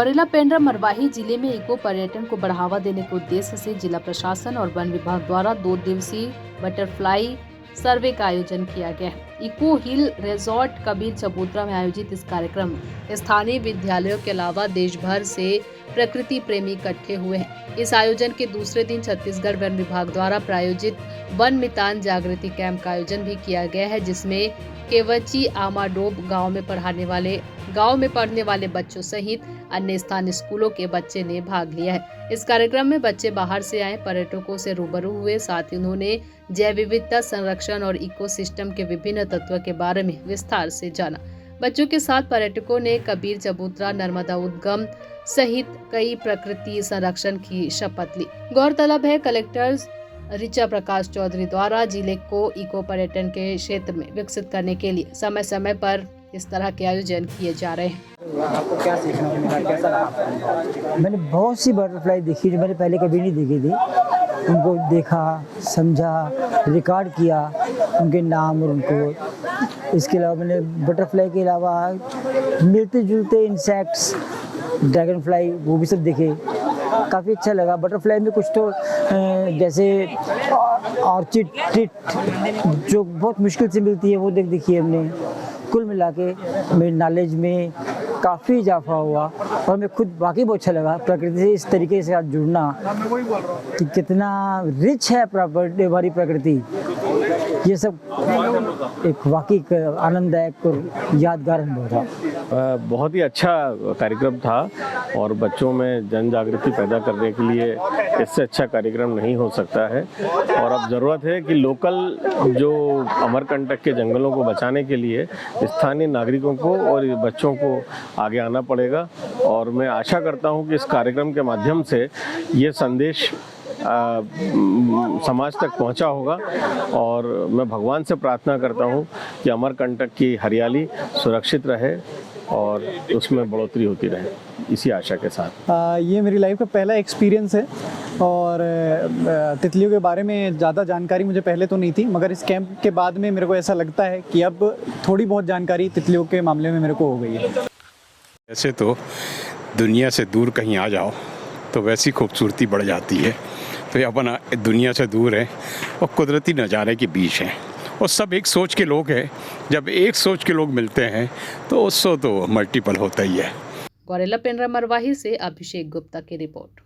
गौरेला पेंड्रा मरवाही जिले में इको पर्यटन को बढ़ावा देने के उद्देश्य से जिला प्रशासन और वन विभाग द्वारा 2 दिवसीय बटरफ्लाई सर्वे का आयोजन किया गया है। इको हिल रिजॉर्ट कबीर चबूतरा में आयोजित इस कार्यक्रम में स्थानीय विद्यालयों के अलावा देश भर से प्रकृति प्रेमी इकट्ठे हुए हैं। इस आयोजन के दूसरे दिन छत्तीसगढ़ वन विभाग द्वारा प्रायोजित वन मितान जागृति कैंप का आयोजन भी किया गया है, जिसमें केवची आमाडोब गांव में पढ़ने वाले बच्चों सहित अन्य स्थानीय स्कूलों के बच्चे ने भाग लिया है। इस कार्यक्रम में बच्चे बाहर से आए पर्यटकों से रूबरू हुए, साथ ही उन्होंने जैव विविधता संरक्षण और इकोसिस्टम के विभिन्न तत्वों के बारे में विस्तार से जाना। बच्चों के साथ पर्यटकों ने कबीर चबूतरा, नर्मदा उद्गम सहित कई प्रकृति संरक्षण की शपथ ली। गौरतलब है, कलेक्टर ऋचा प्रकाश चौधरी द्वारा जिले को इको पर्यटन के क्षेत्र में विकसित करने के लिए समय समय पर इस तरह के आयोजन किए जा रहे हैं। आपको क्या सीखने को मिला, कैसा लगा? मैंने बहुत सी बटरफ्लाई देखी जो मैंने पहले कभी नहीं देखी थी। उनको देखा, समझा, रिकॉर्ड किया, उनके नाम और उनको। इसके अलावा मैंने बटरफ्लाई के अलावा मिलते जुलते इंसेक्ट्स, ड्रैगन फ्लाई, वो भी सब देखे। काफ़ी अच्छा लगा। बटरफ्लाई में कुछ तो जैसे ऑर्चिड ट्रिट जो बहुत मुश्किल से मिलती है, वो देखी हमने। कुल मिला के मेरे नॉलेज में काफ़ी इजाफा हुआ और मैं खुद वाकई बहुत अच्छा लगा प्रकृति से इस तरीके से आज जुड़ना कि कितना रिच है हमारी प्रकृति। ये सब एक वाकई आनंददायक और यादगार अनुभव था। बहुत ही अच्छा कार्यक्रम था और बच्चों में जन जागृति पैदा करने के लिए इससे अच्छा कार्यक्रम नहीं हो सकता है। और अब ज़रूरत है कि लोकल जो अमरकंटक के जंगलों को बचाने के लिए स्थानीय नागरिकों को और बच्चों को आगे आना पड़ेगा। और मैं आशा करता हूं कि इस कार्यक्रम के माध्यम से ये संदेश समाज तक पहुंचा होगा। और मैं भगवान से प्रार्थना करता हूं कि अमरकंटक की हरियाली सुरक्षित रहे और उसमें बढ़ोतरी होती रहे, इसी आशा के साथ। ये मेरी लाइफ का पहला एक्सपीरियंस है और तितलियों के बारे में ज़्यादा जानकारी मुझे पहले तो नहीं थी, मगर इस कैंप के बाद में मेरे को ऐसा लगता है कि अब थोड़ी बहुत जानकारी तितलियों के मामले में मेरे को हो गई है। ऐसे तो दुनिया से दूर कहीं आ जाओ तो वैसी खूबसूरती बढ़ जाती है। तो ये अपन दुनिया से दूर है और कुदरती नज़ारे के बीच हैं और सब एक सोच के लोग हैं। जब एक सोच के लोग मिलते हैं तो उससे तो मल्टीपल होता ही है। गौरेला पेंड्रा मरवाही से अभिषेक गुप्ता की रिपोर्ट।